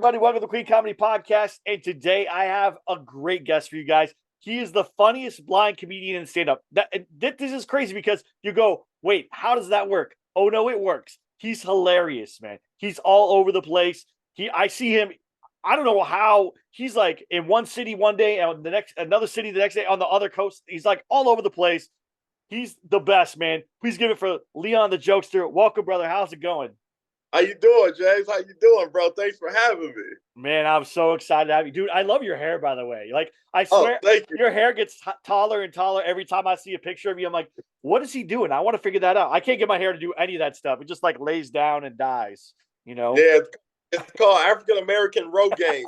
everybody? Welcome to the Queen Comedy Podcast. And today I have a great guest for you guys. He is the funniest blind comedian in stand-up. This is crazy because you go, wait, how does that work? Oh, no, it works. He's hilarious, man. He's all over the place. I see him. I don't know how he's like in one city one day and another city the next day on the other coast. He's like all over the place. He's the best, man. Please give it for Leon the Jokester. Welcome, brother. How's it going? How you doing, James? How you doing, bro? Thanks for having me. Man, I'm so excited to have you. Dude, I love your hair, by the way. Like, I Oh, swear, thank you. your hair gets taller and taller every time I see a picture of you. I'm like, what is he doing? I want to figure that out. I can't get my hair to do any of that stuff. It just like lays down and dies, you know? Yeah, it's called African American Rogaine.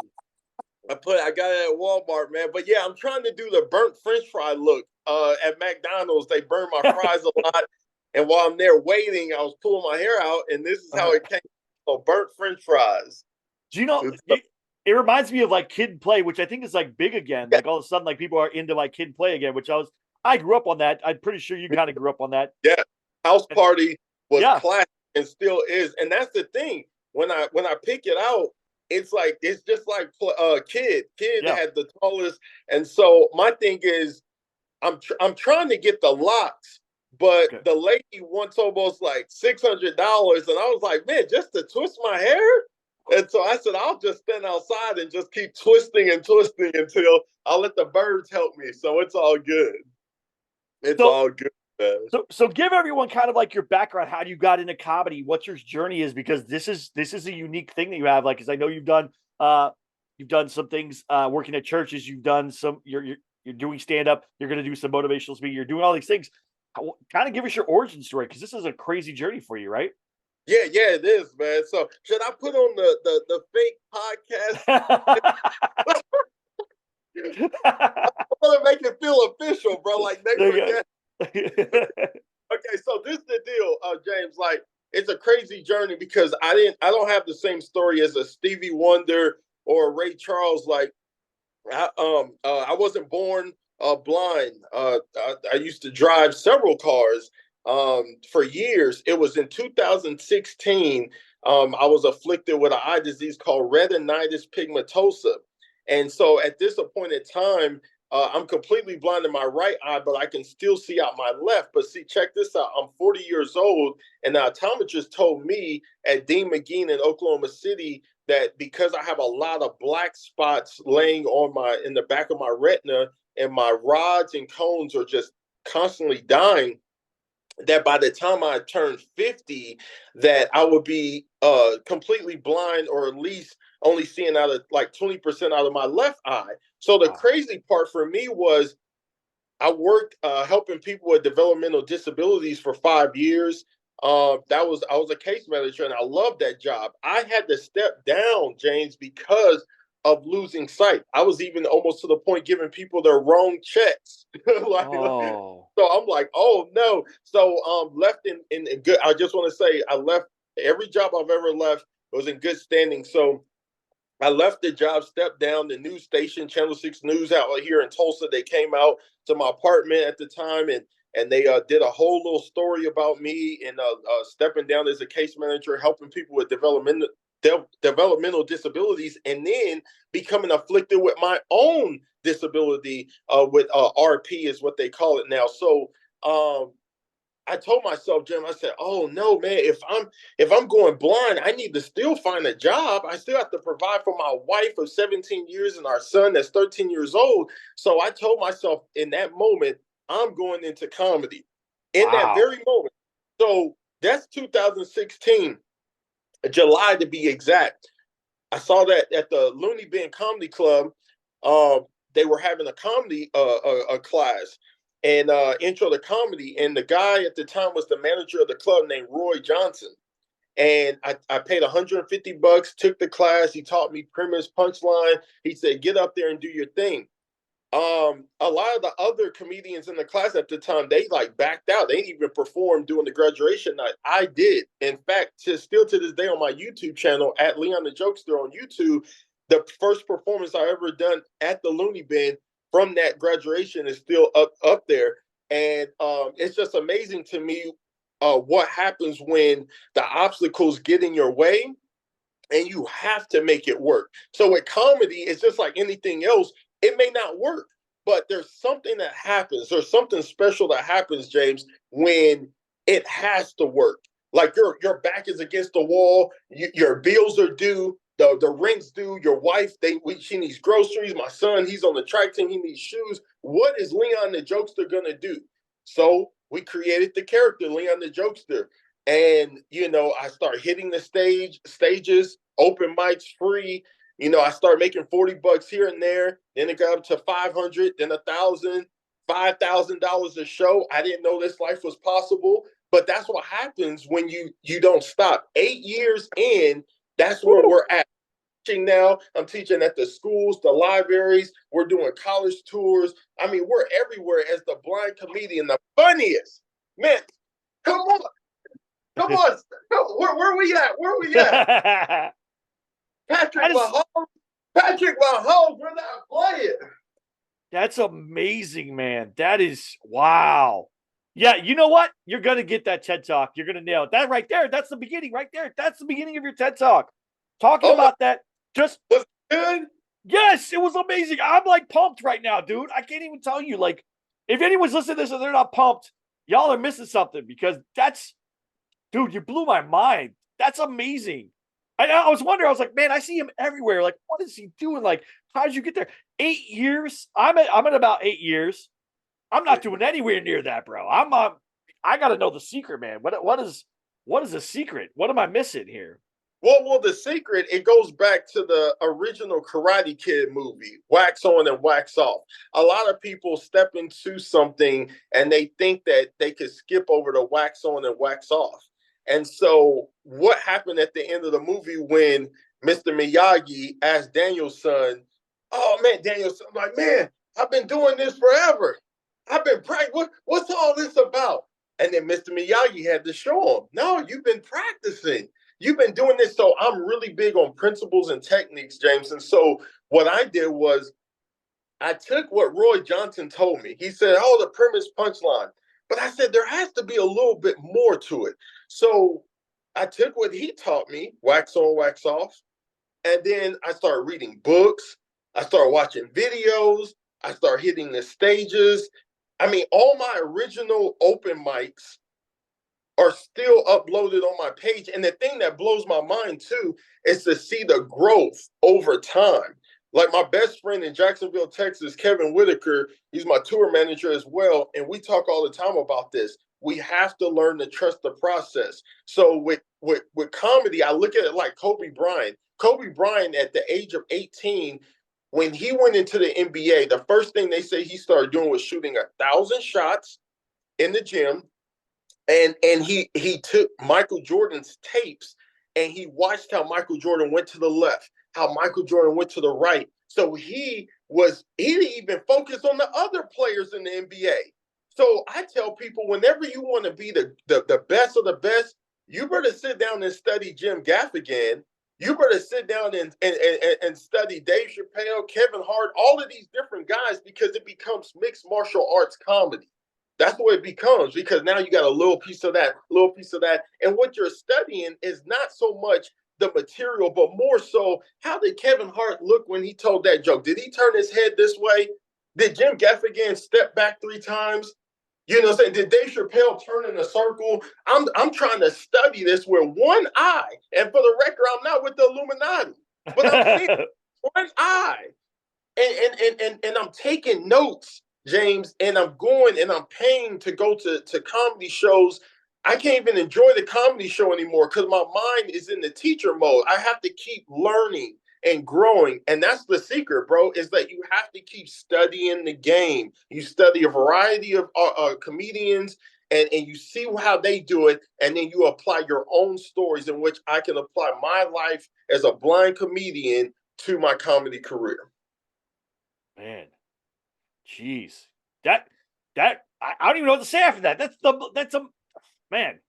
I got it at Walmart, man. But yeah, I'm trying to do the burnt French fry look. At McDonald's, they burn my fries a lot. And while I'm there waiting, I was pulling my hair out, and this is how it came. So burnt French fries. Do you know, it reminds me of like Kid Play, which I think is like big again. Yeah. Like all of a sudden, like people are into like Kid Play again, which I grew up on that. I'm pretty sure you kind of grew up on that. Yeah. House Party was Yeah. classic and still is. And that's the thing. When I pick it out, it's just like Kid. Kid had the tallest. And so my thing is, I'm trying to get the locks, but the lady wants almost like $600, and I was like, man, just to twist my hair. And so I said, I'll just stand outside and just keep twisting and twisting until I'll let the birds help me. So it's all good. It's all good, man. So give everyone kind of like your background, how you got into comedy, what your journey is, because this is a unique thing that you have. Like, because I know you've done some things working at churches. You've done some. You're doing stand up. You're going to do some motivational speaking. You're doing all these things. Kind of give us your origin story, because this is a crazy journey for you, right? Yeah, it is, man. So should I put on the fake podcast? I want to make it feel official, bro. Like they forget. Okay, so this is the deal, James. Like, it's a crazy journey because I don't have the same story as a Stevie Wonder or Ray Charles. Like, I wasn't born blind. I used to drive several cars for years. It was in 2016. I was afflicted with an eye disease called retinitis pigmentosa. And so at this appointed time, I'm completely blind in my right eye, but I can still see out my left. But see, check this out. I'm 40 years old, and the optometrist told me at Dean McGeen in Oklahoma City that because I have a lot of black spots laying in the back of my retina, and my rods and cones are just constantly dying, that by the time I turn 50, that I would be completely blind, or at least only seeing out of like 20% out of my left eye. So the crazy part for me was I worked helping people with developmental disabilities for 5 years. I was a case manager, and I loved that job. I had to step down, James, because of losing sight. I was even almost to the point giving people their wrong checks. So I'm like, oh no. So left in good. I just want to say I left every job I've ever left was in good standing. So I left the job, stepped down. The news station, Channel 6 News out here in Tulsa, they came out to my apartment at the time, and they did a whole little story about me and stepping down as a case manager, helping people with developmental disabilities, and then becoming afflicted with my own disability with RP is what they call it now. So I told myself, Jim, I said, oh no, man, if I'm going blind, I need to still find a job. I still have to provide for my wife of 17 years and our son that's 13 years old. So I told myself in that moment, I'm going into comedy in that very moment. So that's 2016, July to be exact. I saw that at the Looney Bin Comedy Club. They were having a comedy a class, and intro to comedy. And the guy at the time was the manager of the club named Roy Johnson. And I paid $150, took the class. He taught me premise, punchline. He said, get up there and do your thing. A lot of the other comedians in the class at the time, they like backed out. They didn't even perform during the graduation night. I did. In fact, still to this day on my YouTube channel at Leon the Jokester on YouTube, the first performance I ever done at the Looney Bin from that graduation is still up there. And it's just amazing to me what happens when the obstacles get in your way and you have to make it work. So with comedy, it's just like anything else. It may not work, but there's something that happens. There's something special that happens, James, when it has to work. Like your back is against the wall, your bills are due, the rent's due, your wife, she needs groceries, my son, he's on the track team, he needs shoes. What is Leon the Jokester gonna do? So we created the character, Leon the Jokester. And, I start hitting the stages, open mics free. I start making $40 here and there. Then it got up to 500, then 1,000, $5,000 a show. I didn't know this life was possible, but that's what happens when you don't stop. 8 years in, that's where we're at. Now I'm teaching at the schools, the libraries. We're doing college tours. I mean, we're everywhere as the blind comedian, the funniest. Man, come on. Come on. Where we at? Where we at? Patrick Mahomes, we're not playing. That's amazing, man. That is, wow. Yeah, you know what? You're going to get that TED Talk. You're going to nail it. That right there, that's the beginning right there. That's the beginning of your TED Talk. Talking about that. Just was good. Yes, it was amazing. I'm like pumped right now, dude. I can't even tell you. Like, if anyone's listening to this and they're not pumped, y'all are missing something because dude, you blew my mind. That's amazing. I was wondering, I was like, man, I see him everywhere. Like, what is he doing? Like, how did you get there? 8 years? I'm at about 8 years. I'm not doing anywhere near that, bro. I got to know the secret, man. What is the secret? What am I missing here? Well, the secret, it goes back to the original Karate Kid movie, wax on and wax off. A lot of people step into something and they think that they could skip over the wax on and wax off. And so what happened at the end of the movie when Mr. Miyagi asked Daniel's son, oh, man, Daniel's son, like, man, I've been doing this forever. I've been practicing. What's all this about? And then Mr. Miyagi had to show him, no, you've been practicing. You've been doing this. So I'm really big on principles and techniques, James. And so what I did was I took what Roy Johnson told me. He said, oh, the premise punchline. But I said, there has to be a little bit more to it. So I took what he taught me, wax on, wax off. And then I started reading books. I started watching videos. I started hitting the stages. I mean, all my original open mics are still uploaded on my page. And the thing that blows my mind too is to see the growth over time. Like my best friend in Jacksonville, Texas, Kevin Whitaker, he's my tour manager as well. And we talk all the time about this. We have to learn to trust the process. So with comedy, I look at it like Kobe Bryant. Kobe Bryant at the age of 18, when he went into the NBA, the first thing they say he started doing was shooting 1,000 shots in the gym. And he took Michael Jordan's tapes and he watched how Michael Jordan went to the left, how Michael Jordan went to the right. So he didn't even focus on the other players in the NBA. So I tell people, whenever you want to be the best of the best, you better sit down and study Jim Gaffigan. You better sit down and study Dave Chappelle, Kevin Hart, all of these different guys, because it becomes mixed martial arts comedy. That's what it becomes, because now you got a little piece of that, little piece of that. And what you're studying is not so much the material, but more so, how did Kevin Hart look when he told that joke? Did he turn his head this way? Did Jim Gaffigan step back 3 times? You know what I'm saying? Did Dave Chappelle turn in a circle? I'm trying to study this with one eye. And for the record, I'm not with the Illuminati, but I'm seeing one eye. And I'm taking notes, James, and I'm going and I'm paying to go to comedy shows. I can't even enjoy the comedy show anymore because my mind is in the teacher mode. I have to keep learning and growing. And that's the secret, bro, is that you have to keep studying the game. You study a variety of comedians and you see how they do it. And then you apply your own stories in which I can apply my life as a blind comedian to my comedy career. Man, jeez, that I don't even know what to say after that. That's a man.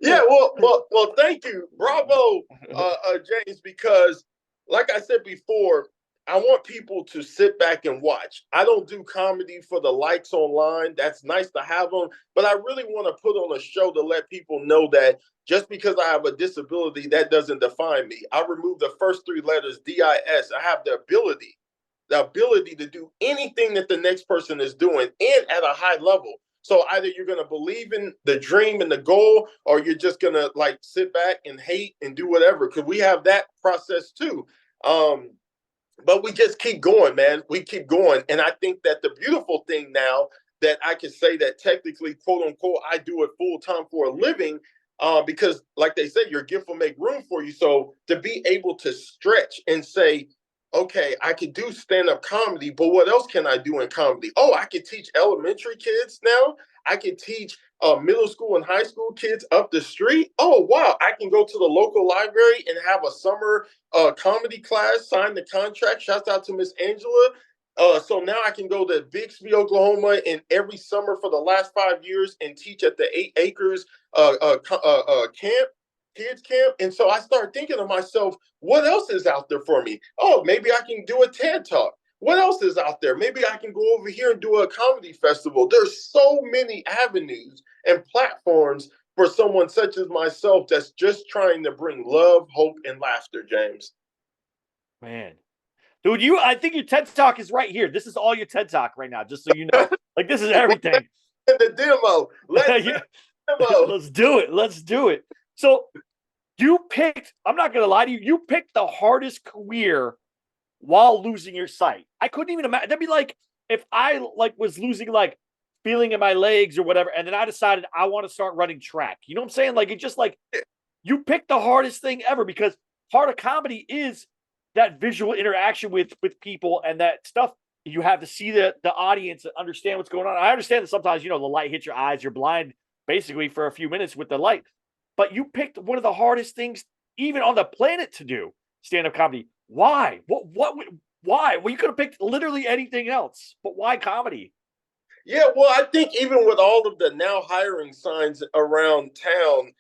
Yeah, well, thank you, bravo, James, because like I said before, I want people to sit back and watch. I don't do comedy for the likes online. That's nice to have them, but I really want to put on a show to let people know that just because I have a disability, that doesn't define me. I remove the first three letters, DIS. I have the ability to do anything that the next person is doing and at a high level. So either you're going to believe in the dream and the goal, or you're just going to like sit back and hate and do whatever. Because we have that process too. But we just keep going, man. We keep going. And I think that the beautiful thing now that I can say that technically, quote unquote, I do it full time for a living, because like they say, your gift will make room for you. So to be able to stretch and say, okay, I could do stand-up comedy, but what else can I do in comedy? Oh, I could teach elementary kids now. I could teach middle school and high school kids up the street. Oh, wow. I can go to the local library and have a summer comedy class, sign the contract. Shouts out to Miss Angela. So now I can go to Bixby, Oklahoma, and every summer for the last 5 years and teach at the 8 acres camp, kids camp. And so I started thinking to myself, what else is out there for me? Oh, maybe I can do a TED Talk. What else is out there? Maybe I can go over here and do a comedy festival. There's so many avenues and platforms for someone such as myself that's just trying to bring love, hope, and laughter, James. Man. Dude, I think your TED Talk is right here. This is all your TED Talk right now, just so you know. Like, this is everything. The demo. Let's do it. Let's do it. So you picked, I'm not going to lie to you, you picked the hardest career while losing your sight. I couldn't even imagine. That'd be like if I like was losing like feeling in my legs or whatever, and then I decided I want to start running track. You know what I'm saying? Like, it just like you picked the hardest thing ever, because part of comedy is that visual interaction with people and that stuff. You have to see the audience and understand what's going on. I understand that sometimes, the light hits your eyes, you're blind basically for a few minutes with the light, but you picked one of the hardest things even on the planet to do, stand-up comedy. Why? Why? Well, you could have picked literally anything else, but why comedy? Yeah, well, I think even with all of the now hiring signs around town,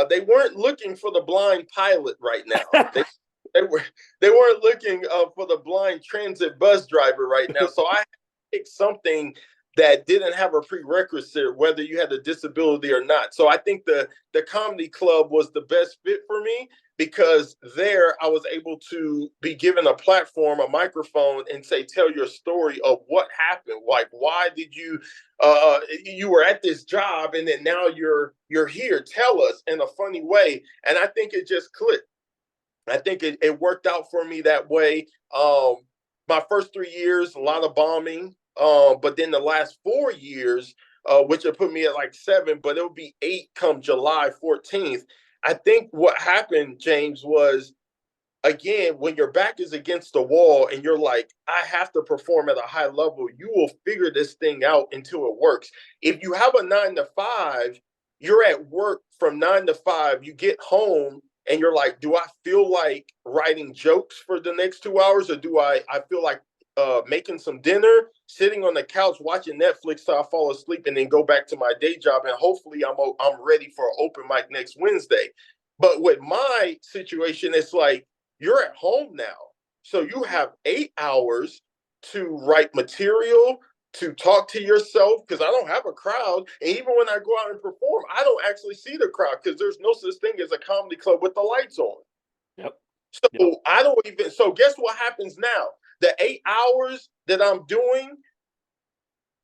they weren't looking for the blind pilot right now. They weren't looking for the blind transit bus driver right now. So I picked something that didn't have a prerequisite, whether you had a disability or not. So I think the comedy club was the best fit for me, because there I was able to be given a platform, a microphone, and say, tell your story of what happened. Like, why did you you were at this job and then now you're here? Tell us in a funny way. And I think it just clicked. I think it worked out for me that way. My first 3 years, a lot of bombing. But then the last 4 years, which would put me at like 7, but it would be 8 come July 14th. I think what happened, James, was, again, when your back is against the wall and you're like, I have to perform at a high level, you will figure this thing out until it works. If you have a 9 to 5, you're at work from 9 to 5, you get home and you're like, do I feel like writing jokes for the next 2 hours, or do I feel like making some dinner, sitting on the couch watching Netflix till I fall asleep, and then go back to my day job, and hopefully I'm ready for an open mic next Wednesday. But with my situation, it's like you're at home now, so you have 8 hours to write material, to talk to yourself, because I don't have a crowd. And even when I go out and perform, I don't actually see the crowd, because there's no such thing as a comedy club with the lights on. Yep. So Yep. I don't even. So guess what happens now? The 8 hours that I'm doing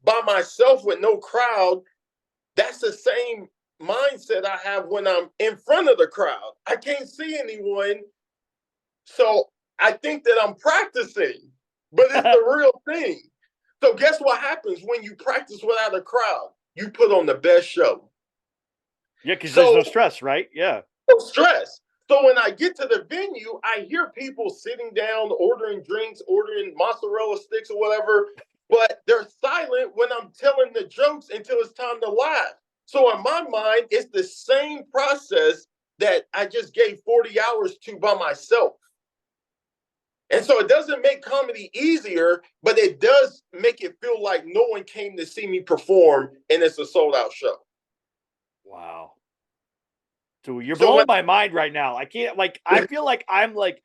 by myself with no crowd, that's the same mindset I have when I'm in front of the crowd. I can't see anyone. So I think that I'm practicing, but it's the real thing. So guess what happens when you practice without a crowd? You put on the best show. Yeah, because there's no stress, right? Yeah. No stress. So when I get to the venue, I hear people sitting down, ordering drinks, ordering mozzarella sticks or whatever, but they're silent when I'm telling the jokes until it's time to laugh. So in my mind, it's the same process that I just gave 40 hours to by myself. And so it doesn't make comedy easier, but it does make it feel like no one came to see me perform and it's a sold out show. Wow. Dude, you're blowing my mind right now. I can't, like, I feel like I'm like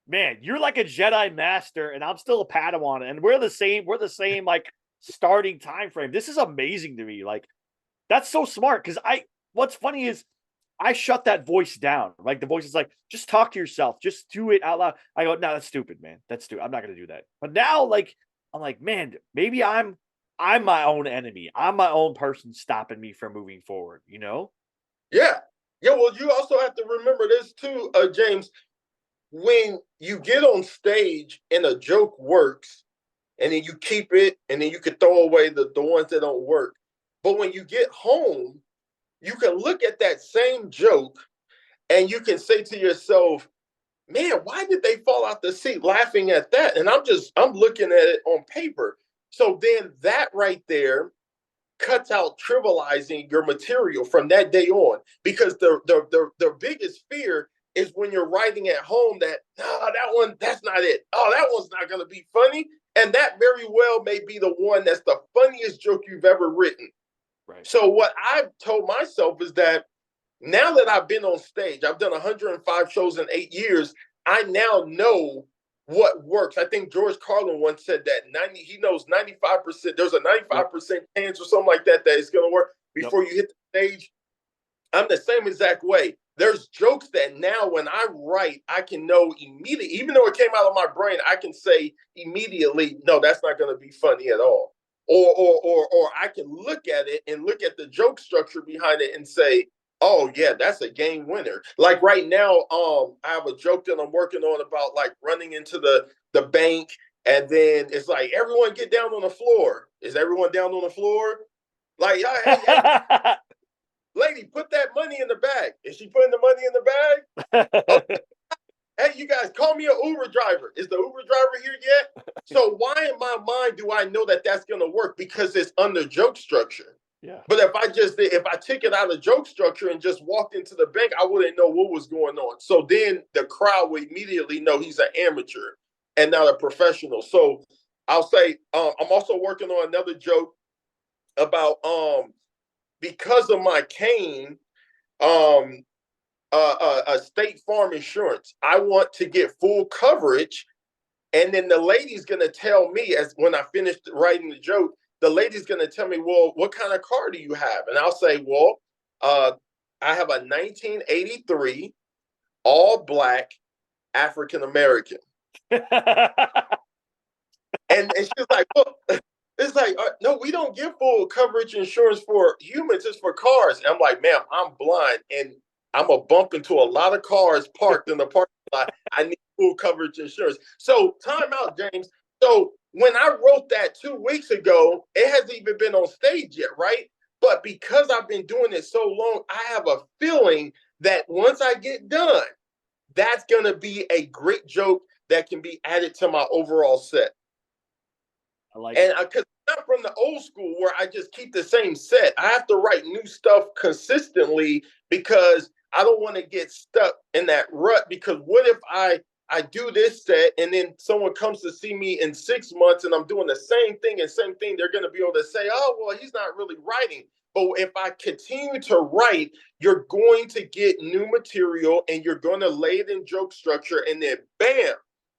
man, you're like a Jedi master, and I'm still a Padawan, and we're the same. We're the same like starting time frame. This is amazing to me. Like that's so smart because What's funny is I shut that voice down. Like the voice is like, just talk to yourself, just do it out loud. I go, no, that's stupid, man. That's stupid. I'm not gonna do that. But now, like, I'm like, man, maybe I'm my own enemy. I'm my own person stopping me from moving forward. You know? Yeah. Yeah. Well, you also have to remember this too, James. When you get on stage and a joke works, and then you keep it, and then you can throw away the ones that don't work. But when you get home, you can look at that same joke and you can say to yourself, man, why did they fall out the seat laughing at that? And I'm looking at it on paper. So then that right there cuts out trivializing your material from that day on, because the biggest fear is when you're writing at home that that's not it. Oh, that one's not going to be funny, and that very well may be the one that's the funniest joke you've ever written. Right. So what I've told myself is that now that I've been on stage, I've done 105 shows in 8 years. I now know what works. I think George Carlin once said that he knows 95%. There's a 95% chance or something like that it's going to work before you hit the stage. I'm the same exact way. There's jokes that now when I write, I can know immediately, even though it came out of my brain, I can say immediately, no, that's not going to be funny at all. Or I can look at it and look at the joke structure behind it and say, oh yeah, that's a game winner. Like right now, I have a joke that I'm working on about like running into the bank, and then it's like, everyone get down on the floor. Is everyone down on the floor? Like, hey, lady, put that money in the bag. Is she putting the money in the bag? Okay. Hey, you guys, call me an Uber driver. Is the Uber driver here yet? So why in my mind do I know that that's going to work? Because it's under joke structure. Yeah. But if I took it out of joke structure and just walked into the bank, I wouldn't know what was going on. So then the crowd would immediately know he's an amateur and not a professional. So I'll say, I'm also working on another joke about because of my cane, a State Farm insurance. I want to get full coverage, and then the lady's gonna tell me, as when I finished writing the joke, the lady's gonna tell me, well, what kind of car do you have? And I'll say, well, I have a 1983 all black African American. And she's like, well, it's like, no, we don't give full coverage insurance for humans, it's for cars. And I'm like, ma'am, I'm blind, and I'm a bump into a lot of cars parked in the parking lot. I need full coverage insurance. So time out, James. So when I wrote that 2 weeks ago, it hasn't even been on stage yet, right? But because I've been doing it so long, I have a feeling that once I get done, that's going to be a great joke that can be added to my overall set. I like it. Because I'm not from the old school where I just keep the same set. I have to write new stuff consistently because I don't want to get stuck in that rut. Because what if I do this set and then someone comes to see me in 6 months and I'm doing the same thing, they're going to be able to say, oh, well, he's not really writing. But if I continue to write, you're going to get new material and you're going to lay it in joke structure, and then bam,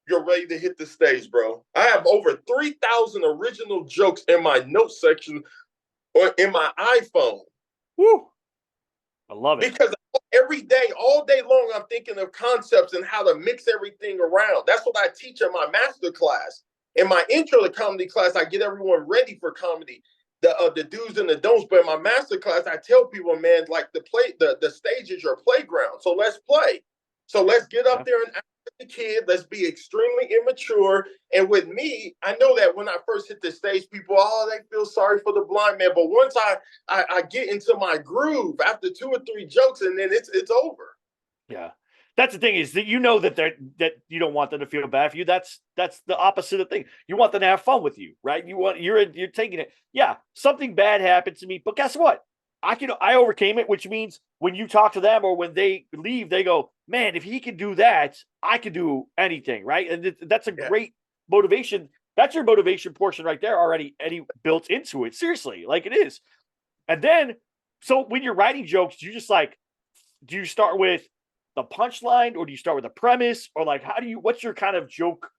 you're ready to hit the stage, bro. I have over 3,000 original jokes in my notes section or in my iPhone. Woo! I love it. Because every day, all day long, I'm thinking of concepts and how to mix everything around. That's what I teach in my master class. In my intro to comedy class, I get everyone ready for comedy, the do's and the don'ts. But in my master class, I tell people, man, like the stage is your playground. So let's play. So let's get up there and act like a kid. Let's be extremely immature. And with me, I know that when I first hit the stage, people, they feel sorry for the blind man. But once I get into my groove after 2 or 3 jokes, and then it's over. Yeah. That's the thing, is that that you don't want them to feel bad for you. That's the opposite of the thing. You want them to have fun with you, right? You're taking it. Yeah, something bad happened to me, but guess what? I overcame it, which means when you talk to them or when they leave, they go, man, if he can do that, I can do anything, right? And that's a great motivation. That's your motivation portion right there already, Eddie, built into it. Seriously, like it is. And then, so when you're writing jokes, do you start with, the punchline, or do you start with a premise, or like what's your kind of joke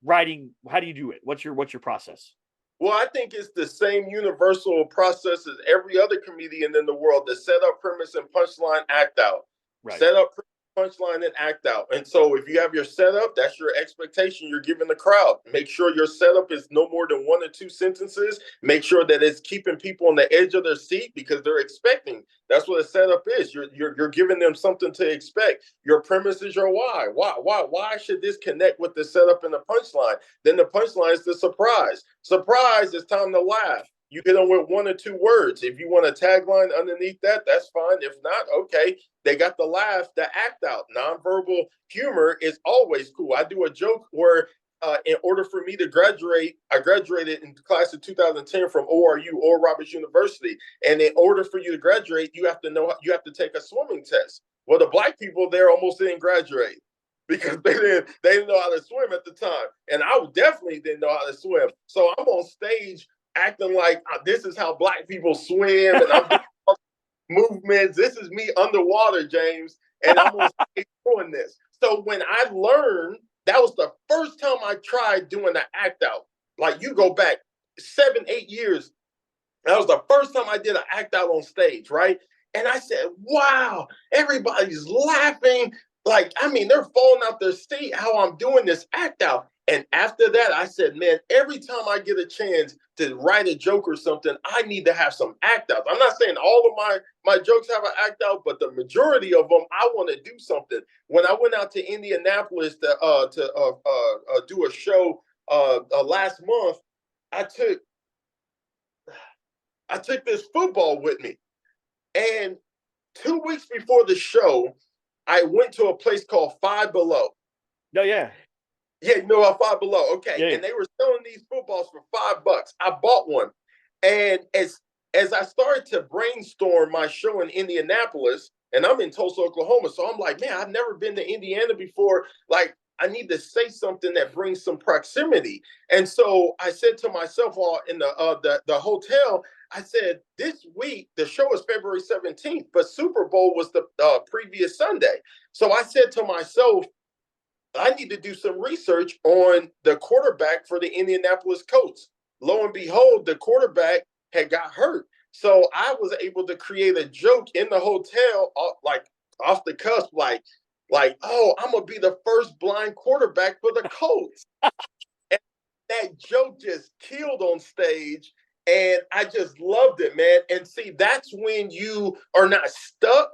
writing? How do you do it? What's your process? Well, I think it's the same universal process as every other comedian in the world: the setup, premise, and punchline, act out. Right. Set up, punchline, and act out. And so if you have your setup, that's your expectation you're giving the crowd. Make sure your setup is no more than 1 or 2 sentences. Make sure that it's keeping people on the edge of their seat because they're expecting. That's what a setup is. You're giving them something to expect. Your premise is your why. Why should this connect with the setup and the punchline? Then the punchline is the surprise. Surprise, it's time to laugh. You hit them with 1 or 2 words. If you want a tagline underneath that, that's fine. If not, okay. They got the laugh, the act out. Nonverbal humor is always cool. I do a joke where in order for me to graduate, I graduated in the class of 2010 from ORU, Oral Roberts University. And in order for you to graduate, you have to take a swimming test. Well, the Black people there almost didn't graduate because they didn't know how to swim at the time. And I definitely didn't know how to swim. So I'm on stage acting like this is how Black people swim, and I'm doing movements. This is me underwater, James, and I'm on stage doing this. So when I learned, that was the first time I tried doing an act out. Like, you go back 7, 8 years, that was the first time I did an act out on stage, right? And I said, wow, everybody's laughing. Like, I mean, they're falling out their seat how I'm doing this act out. And after that, I said, man, every time I get a chance to write a joke or something, I need to have some act outs. I'm not saying all of my jokes have an act out, but the majority of them, I want to do something. When I went out to Indianapolis to do a show last month, I took this football with me. And 2 weeks before the show, I went to a place called Five Below. No, yeah. Yeah, you know about Five Below. Okay. Yeah. And they were selling these footballs for $5. I bought one. And as I started to brainstorm my show in Indianapolis, and I'm in Tulsa, Oklahoma, so I'm like, man, I've never been to Indiana before. Like, I need to say something that brings some proximity. And so I said to myself while in the hotel, I said, this week, the show is February 17th, but Super Bowl was the previous Sunday. So I said to myself, I need to do some research on the quarterback for the Indianapolis Colts. Lo and behold, the quarterback had got hurt. So I was able to create a joke in the hotel, like off the cusp, like, oh, I'm going to be the first blind quarterback for the Colts. And that joke just killed on stage. And I just loved it, man. And see, that's when you are not stuck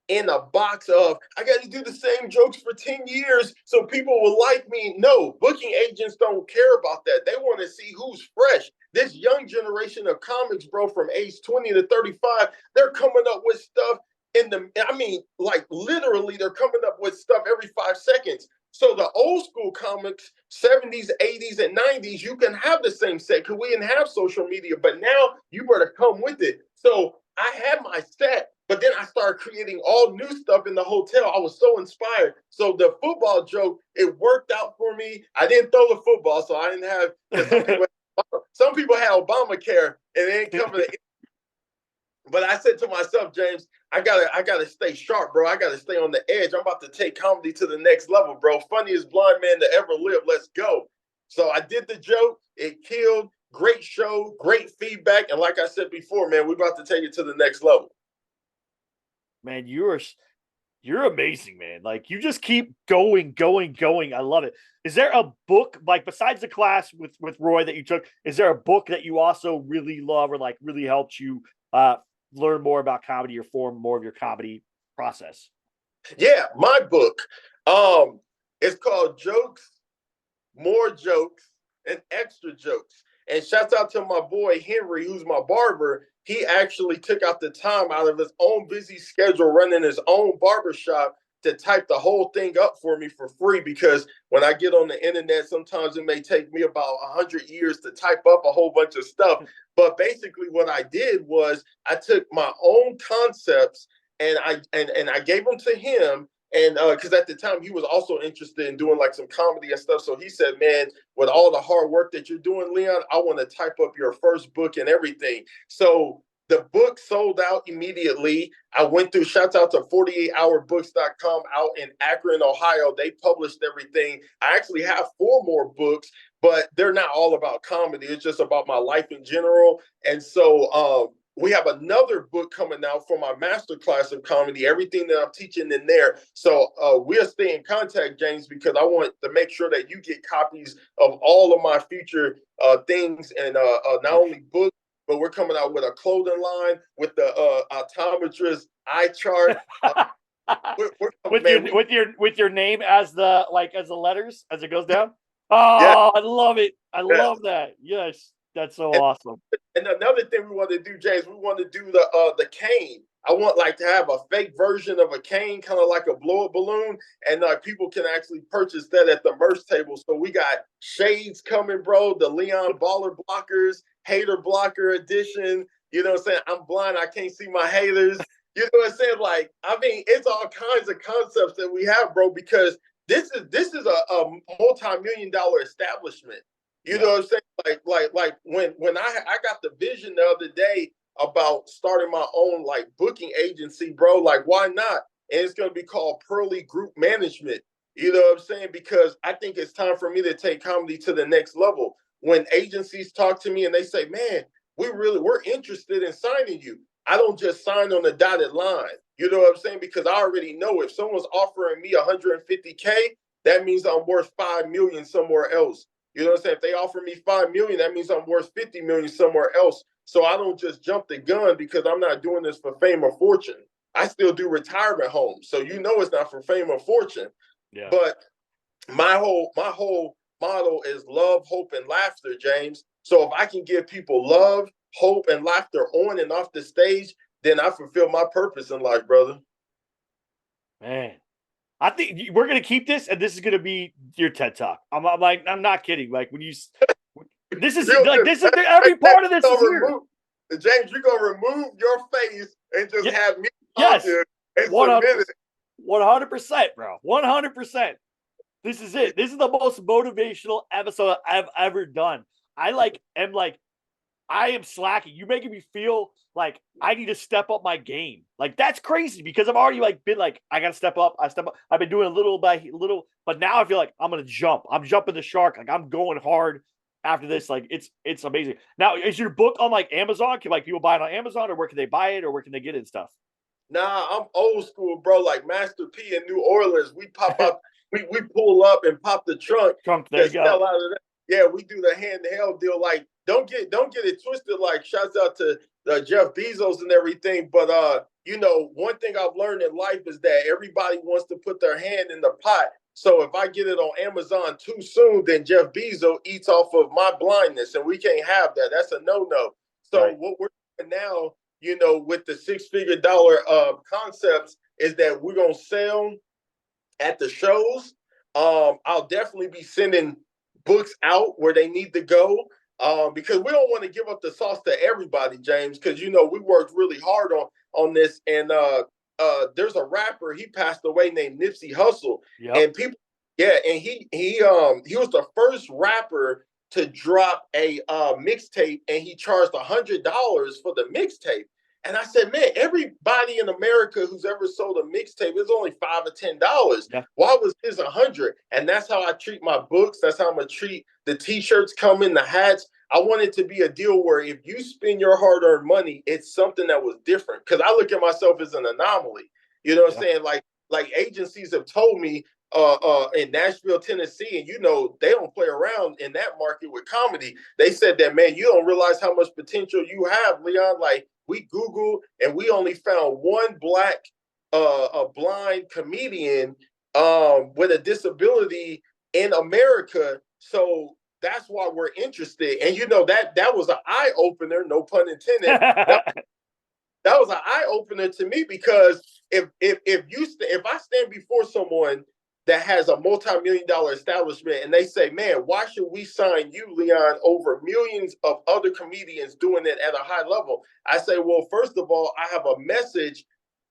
in a box of, I got to do the same jokes for 10 years so people will like me. No, booking agents don't care about that. They want to see who's fresh. This young generation of comics, bro, from age 20 to 35, they're coming up with stuff like literally they're coming up with stuff every 5 seconds. So the old school comics, 70s, 80s, and 90s, you can have the same set because we didn't have social media, but now you better come with it. So I had my set, but then I started creating all new stuff in the hotel. I was so inspired. So the football joke, it worked out for me. I didn't throw the football, so I didn't have, some people had Obamacare and they didn't cover the. But I said to myself, James, I gotta stay sharp, bro. I gotta stay on the edge. I'm about to take comedy to the next level, bro. Funniest blind man to ever live. Let's go. So I did the joke. It killed. Great show, great feedback. And like I said before, man, we're about to take it to the next level. Man, you're amazing, man. Like, you just keep going. I love it. Is there a book, like, besides the class with Roy that you took, is there a book that you also really love or like really helped you learn more about comedy or form more of your comedy process? Yeah, my book. It's called Jokes, More Jokes, and Extra Jokes. And shouts out to my boy Henry, who's my barber. He actually took out the time out of his own busy schedule running his own barbershop to type the whole thing up for me for free, because when I get on the internet, sometimes it may take me about 100 years to type up a whole bunch of stuff. But basically what I did was I took my own concepts and I gave them to him. And because at the time he was also interested in doing like some comedy and stuff. So he said, man, with all the hard work that you're doing, Leon, I want to type up your first book and everything. So The book sold out immediately. I went through, shouts out to 48hourbooks.com out in Akron, Ohio. They published everything. I actually have 4 more books, but they're not all about comedy. It's just about my life in general. And so we have another book coming out for my masterclass of comedy, everything that I'm teaching in there. So we'll stay in contact, James, because I want to make sure that you get copies of all of my future things, and not only books, but we're coming out with a clothing line with the optometrist eye chart. With your name as the letters as it goes down. Oh, yeah. I love it. I love that. Yes, that's so awesome. And another thing we want to do, James, we want to do the cane. I want to have a fake version of a cane, kind of like a blow-up balloon, and people can actually purchase that at the merch table. So we got shades coming, bro. The Leon Baller Blockers, Hater Blocker Edition. You know what I'm saying? I'm blind. I can't see my haters. You know what I'm saying? It's all kinds of concepts that we have, bro, because this is a multi-million-dollar establishment. You know what I'm saying? Like when I got the vision the other day about starting my own booking agency, bro, why not? And it's going to be called Pearly Group Management. You know what I'm saying? Because I think it's time for me to take comedy to the next level. When agencies talk to me and they say, man, we're interested in signing you, I don't just sign on the dotted line. You know what I'm saying? Because I already know if someone's offering me $150K, that means I'm worth $5 million somewhere else. You know what I'm saying? If they offer me $5 million, that means I'm worth $50 million somewhere else. So I don't just jump the gun because I'm not doing this for fame or fortune. I still do retirement homes. So it's not for fame or fortune. Yeah. But my whole motto is love, hope, and laughter, James. So if I can give people love, hope, and laughter on and off the stage, then I fulfill my purpose in life, brother. Man, I think we're going to keep this, and this is going to be your TED Talk. I'm not kidding. When you, this is every part of this is here. James, you're going to remove your face and just have me talk here and submit it. 100%, bro. 100%. This is it. This is the most motivational episode I've ever done. I am slacking. You're making me feel like I need to step up my game. That's crazy because I've already been I got to step up. I've been doing little by little, but now I feel like I'm going to jump. I'm jumping the shark. I'm going hard after this. It's amazing. Now, is your book on Amazon? Can people buy it on Amazon, or where can they buy it, or where can they get it and stuff? Nah, I'm old school, bro. Like Master P in New Orleans, we pop up, we pull up and pop the trunk. There you go. Out of that. Yeah, we do the handheld deal. Don't get it twisted. Shouts out to Jeff Bezos and everything. But one thing I've learned in life is that everybody wants to put their hand in the pot. So if I get it on Amazon too soon, then Jeff Bezos eats off of my blindness, and we can't have that. That's a no-no. So what we're doing now, with the $6-figure concepts, is that we're gonna sell at the shows. I'll definitely be sending books out where they need to go, because we don't want to give up the sauce to everybody, James, because we worked really hard on this. And there's a rapper, he passed away, named Nipsey Hussle. Yep. And people, and he was the first rapper to drop a mixtape, and he charged $100 for the mixtape. And I said, man, everybody in America who's ever sold a mixtape is only $5 or $10. Yeah. Why was his $100? And that's how I treat my books. That's how I'm gonna treat the T-shirts coming, the hats. I want it to be a deal where if you spend your hard-earned money, it's something that was different. Because I look at myself as an anomaly. You know what I'm saying? Like agencies have told me in Nashville, Tennessee, and they don't play around in that market with comedy. They said that, man, you don't realize how much potential you have, Leon. We Googled and we only found one black a blind comedian with a disability in America. So that's why we're interested. And that was an eye opener, no pun intended. That was an eye opener to me, because if I stand before someone that has a multi-million-dollar establishment and they say, man, why should we sign you, Leon, over millions of other comedians doing it at a high level? I say, well, first of all, I have a message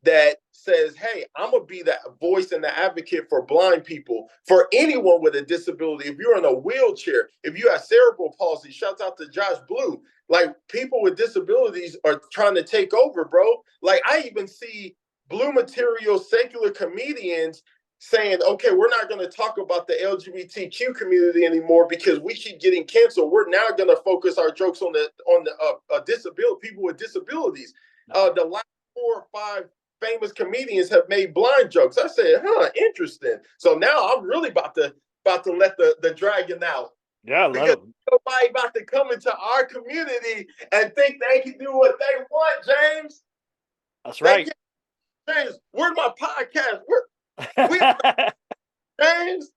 that says, hey, I'm going to be that voice and the advocate for blind people, for anyone with a disability. If you're in a wheelchair, if you have cerebral palsy, shouts out to Josh Blue. Like, people with disabilities are trying to take over, bro. Like, I even see blue material secular comedians saying, okay, we're not going to talk about the LGBTQ community anymore because we keep getting canceled. We're now going to focus our jokes on the disability, people with disabilities. The last 4 or 5 famous comedians have made blind jokes. I said, interesting. So now I'm really about to let the dragon out. Yeah, because nobody about to come into our community and think they can do what they want, James. That's right. James, where's my podcast? James.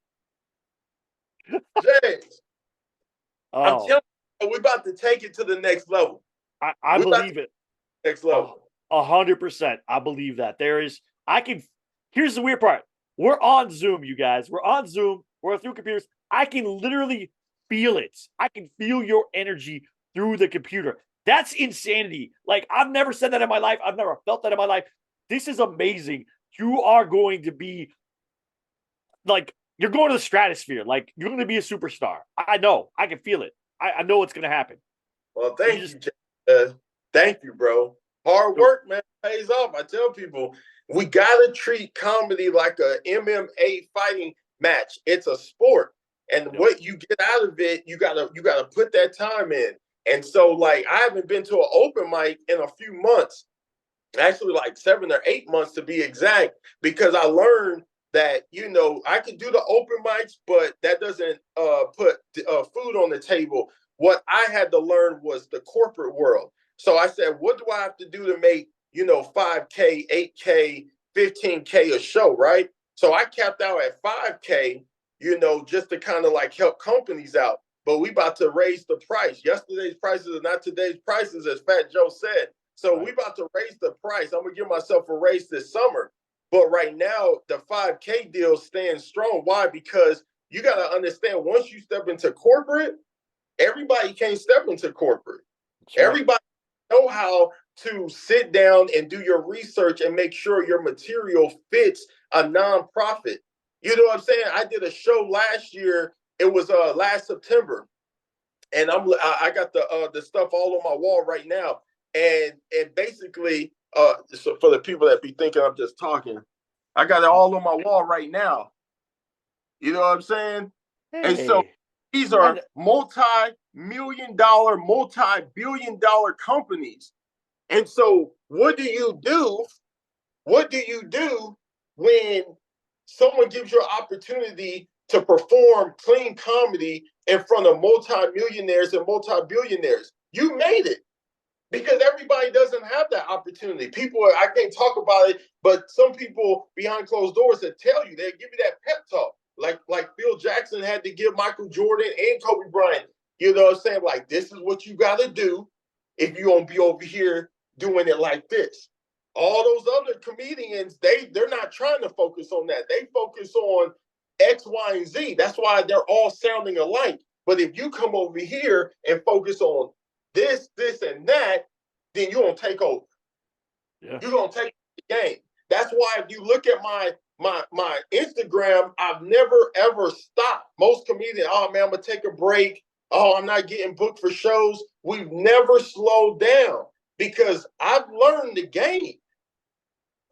I'm telling you, we're about to take it to the next level. I believe it. Next level. 100%. I believe that. Here's the weird part. We're on Zoom, you guys. We're on Zoom. We're through computers. I can literally feel it. I can feel your energy through the computer. That's insanity. Like, I've never said that in my life. I've never felt that in my life. This is amazing. You are going to be, like, you're going to the stratosphere. Like, you're going to be a superstar. I know. I can feel it. I know it's going to happen. Well, thank you. Thank you, bro. Hard work, man, pays off. I tell people, we got to treat comedy like a MMA fighting match. It's a sport. And what you get out of it, you gotta put that time in. And so, like, I haven't been to an open mic in a few months, actually like 7 or 8 months to be exact, because I learned that, I can do the open mics, but that doesn't put food on the table. What I had to learn was the corporate world. So I said, what do I have to do to make, 5K, 8K, 15K a show, right? So I capped out at 5K, just to kind of like help companies out. But we about to raise the price. Yesterday's prices are not today's prices, as Fat Joe said. So we about to raise the price. I'm going to give myself a raise this summer. But right now, the 5K deal stands strong. Why? Because you got to understand, once you step into corporate, everybody can't step into corporate. Sure. Everybody know how to sit down and do your research and make sure your material fits a nonprofit. You know what I'm saying? I did a show last year. It was last September, and I got the stuff all on my wall right now. And basically, so for the people that be thinking I'm just talking, I got it all on my wall right now. You know what I'm saying? Hey. And so these are multi-million-dollar, multi-billion-dollar companies. And so what do you do? What do you do when someone gives you an opportunity to perform clean comedy in front of multi-millionaires and multi-billionaires? You made it, because everybody doesn't have that opportunity. People, I can't talk about it, but some people behind closed doors that tell you, they give you that pep talk. Like Phil Jackson had to give Michael Jordan and Kobe Bryant. You know what I'm saying? Like, this is what you got to do if you won't be over here doing it like this. All those other comedians, they're not trying to focus on that. They focus on X, Y, and Z. That's why they're all sounding alike. But if you come over here and focus on this, and that, then you're going to take over. Yeah. You're going to take the game. That's why if you look at my Instagram, I've never, ever stopped. Most comedians, oh, man, I'm going to take a break. Oh, I'm not getting booked for shows. We've never slowed down because I've learned the game.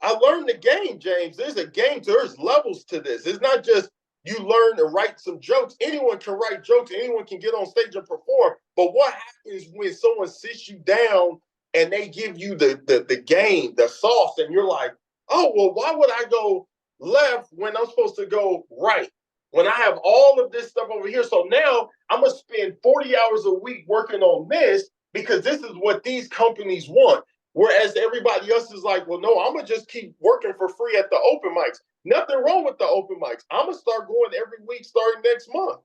I learned the game, James. There's a game. There's levels to this. It's not just you learn to write some jokes. Anyone can write jokes. Anyone can get on stage and perform. But what happens when someone sits you down and they give you the game, the sauce, and you're like, oh, well, why would I go left when I'm supposed to go right? When I have all of this stuff over here. So now I'm going to spend 40 hours a week working on this because this is what these companies want. Whereas everybody else is like, well, no, I'm going to just keep working for free at the open mics. Nothing wrong with the open mics. I'm going to start going every week starting next month.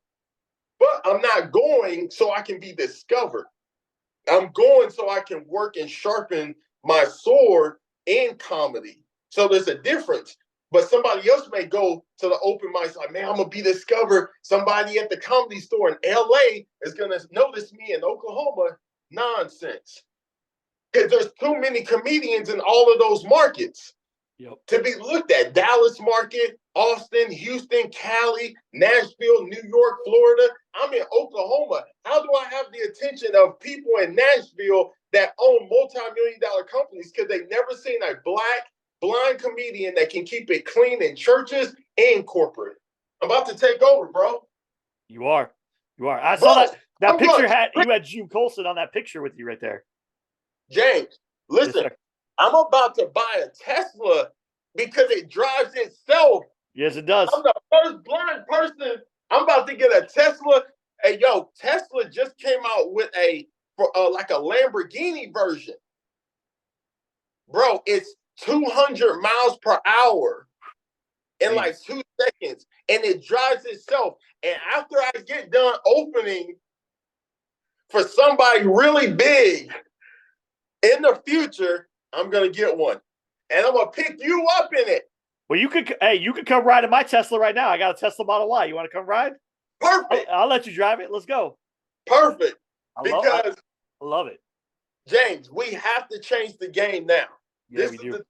But I'm not going so I can be discovered. I'm going so I can work and sharpen my sword in comedy. So there's a difference. But somebody else may go to the open mics like, man, I'm going to be discovered. Somebody at the Comedy Store in LA is going to notice me in Oklahoma. Nonsense. Because there's too many comedians in all of those markets. to be looked at. Dallas market, Austin, Houston, Cali, Nashville, New York, Florida. I'm in Oklahoma. How do I have the attention of people in Nashville that own multi-million-dollar companies because they've never seen a black blind comedian that can keep it clean in churches and corporate? I'm about to take over, bro. You are. I saw that picture. You had June Colson on that picture with you right there. James, listen, yes, I'm about to buy a Tesla because it drives itself. Yes, it does. I'm the first blind person. I'm about to get a Tesla. Hey, yo, Tesla just came out with like a Lamborghini version. Bro, it's 200 miles per hour in like 2 seconds, and it drives itself. And after I get done opening for somebody really big in the future, I'm gonna get one, and I'm gonna pick you up in it. Well, you could come ride in my Tesla right now. I got a Tesla Model Y. You want to come ride? Perfect. I'll let you drive it. Let's go. Perfect. I love it. James, we have to change the game now. Yeah, this is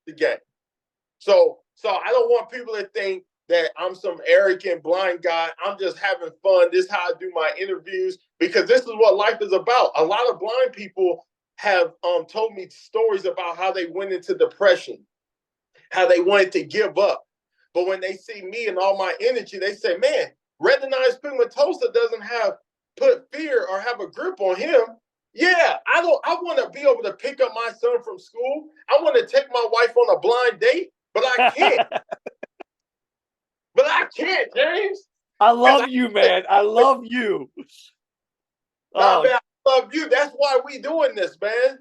the game. So I don't want people to think that I'm some arrogant blind guy. I'm just having fun. This is how I do my interviews, because this is what life is about. A lot of blind people have told me stories about how they went into depression, how they wanted to give up. But when they see me and all my energy, they say, man, retinitis pigmentosa doesn't put fear or have a grip on him. Yeah, I want to be able to pick up my son from school. I want to take my wife on a blind date, but I can't. But I can't, James. I love you, man. I love you. Nah, man, I love you. That's why we doing this, man.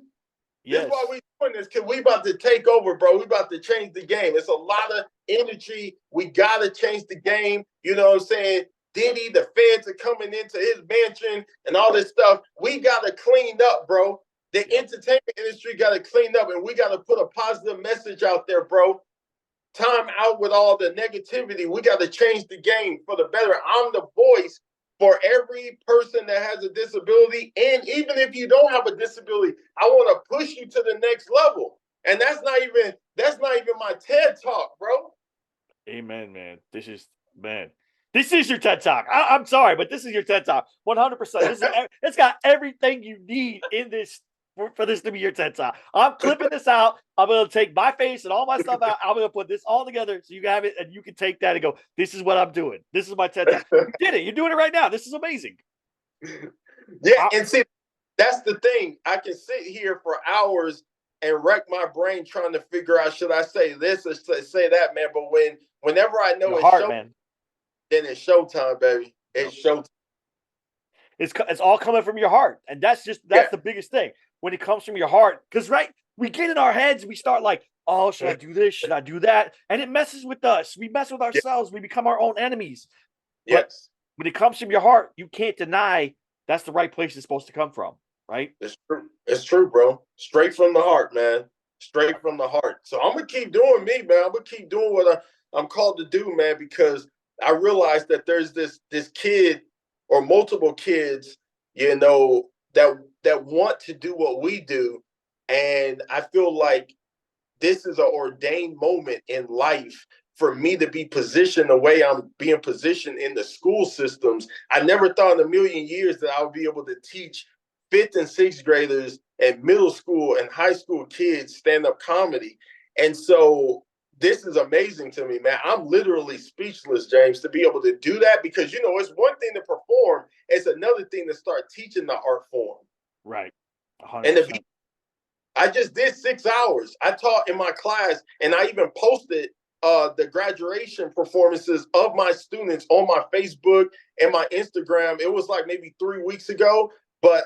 Yes. That's why we doing this, because we about to take over, bro. We about to change the game. It's a lot of energy. We got to change the game. You know what I'm saying? Diddy, the feds are coming into his mansion and all this stuff. We got to clean up, bro. The entertainment industry got to clean up, and we got to put a positive message out there, bro. Time out with all the negativity. We got to change the game for the better. I'm the voice for every person that has a disability. And even if you don't have a disability, I want to push you to the next level. And that's not even my TED Talk, bro. Amen, man. This is your TED Talk. I'm sorry, but this is your TED Talk. 100%. It's got everything you need in this for this to be your TED Talk. I'm clipping this out. I'm going to take my face and all my stuff out. I'm going to put this all together so you can have it, and you can take that and go, this is what I'm doing. This is my TED Talk. You did it. You're doing it right now. This is amazing. Yeah, and see, that's the thing. I can sit here for hours and wreck my brain trying to figure out, should I say this or say that, man? But whenever I know it's showtime, man, then it's showtime, baby. It's showtime. It's all coming from your heart, and that's the biggest thing. When it comes from your heart, because we get in our heads, we start like, oh, should I do this? Should I do that? And it messes with us. We mess with ourselves. We become our own enemies. Yes. But when it comes from your heart, you can't deny that's the right place it's supposed to come from, right? It's true. It's true, bro. Straight from the heart, man. Straight from the heart. So I'm gonna keep doing me, man. I'm gonna keep doing what I'm called to do, man, because I realize that there's this kid or multiple kids, you know, that want to do what we do. And I feel like this is an ordained moment in life for me to be positioned the way I'm being positioned in the school systems. I never thought in a million years that I would be able to teach 5th and 6th graders and middle school and high school kids stand-up comedy. And so this is amazing to me, man. I'm literally speechless, James, to be able to do that, because, you know, it's one thing to perform. It's another thing to start teaching the art form. Right. 100%. And I just did 6 hours. I taught in my class, and I even posted the graduation performances of my students on my Facebook and my Instagram. It was like maybe 3 weeks ago. But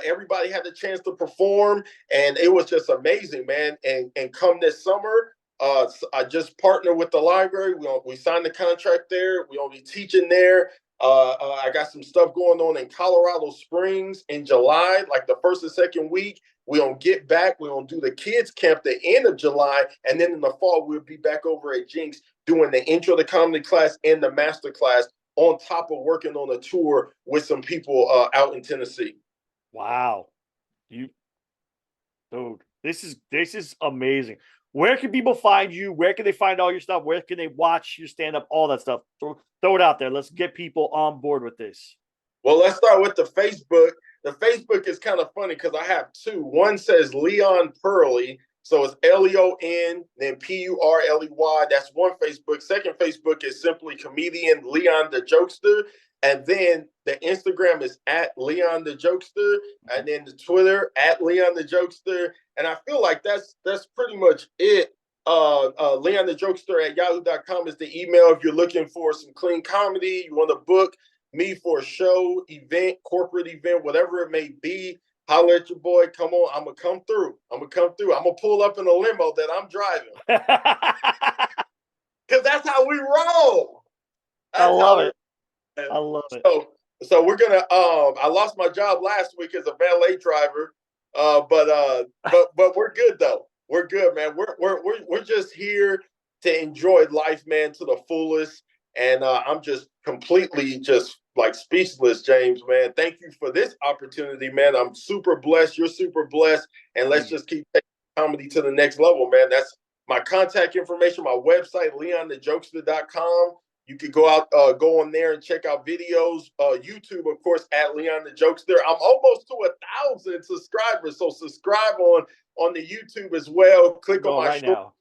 everybody had the chance to perform, and it was just amazing, man. And come this summer, I just partnered with the library. We signed the contract there. We'll be teaching there. I got some stuff going on in Colorado Springs in July, like the 1st and 2nd week. We're going to get back. We're going to do the kids camp the end of July. And then in the fall, we'll be back over at Jinx doing the intro to comedy class and the master class, on top of working on a tour with some people out in Tennessee. Wow. Dude, this is amazing. Where can people find you? Where can they find all your stuff? Where can they watch your stand-up? All that stuff. Throw it out there. Let's get people on board with this. Well, let's start with the Facebook. The Facebook is kind of funny because I have two. One says Leon Pearly. So it's Leon, then Purley. That's one Facebook. Second Facebook is simply comedian Leon the Jokester. And then the Instagram is at Leon the Jokester. And then the Twitter at Leon the Jokester. And I feel like that's pretty much it. Leon the Jokester at yahoo.com is the email if you're looking for some clean comedy. You want to book me for a show, event, corporate event, whatever it may be. Holler at your boy. Come on, I'm gonna come through. I'm gonna pull up in a limo that I'm driving. Because that's how we roll. I love it. I love it. So we're gonna. I lost my job last week as a valet driver. But we're good though. We're good, man. We're just here to enjoy life, man, to the fullest. And I'm just completely just like speechless, James, man. Thank you for this opportunity, man. I'm super blessed. You're super blessed. And let's just keep taking comedy to the next level, man. That's my contact information, my website, leonthejokester.com. You could go on there and check out videos. YouTube, of course, at Leon the Jokester. I'm almost to 1,000 subscribers. So subscribe on the YouTube as well. Click on my short.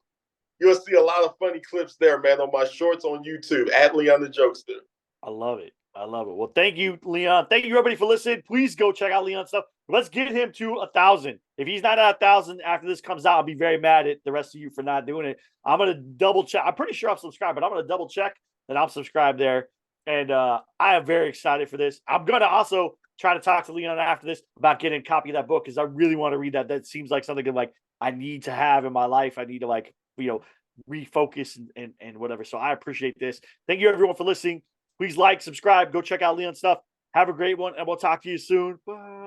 You'll see a lot of funny clips there, man, on my shorts on YouTube at Leon the Jokester. I love it. I love it. Well, thank you, Leon. Thank you, everybody, for listening. Please go check out Leon's stuff. Let's get him to 1,000. If he's not at 1,000 after this comes out, I'll be very mad at the rest of you for not doing it. I'm going to double check. I'm pretty sure I'm subscribed, but I'm going to double check that I'm subscribed there. And I am very excited for this. I'm going to also try to talk to Leon after this about getting a copy of that book because I really want to read that. That seems like something that I need to have in my life. I need to refocus and whatever. So I appreciate this. Thank you, everyone, for listening. Please like, subscribe, go check out Leon's stuff. Have a great one, and we'll talk to you soon. Bye.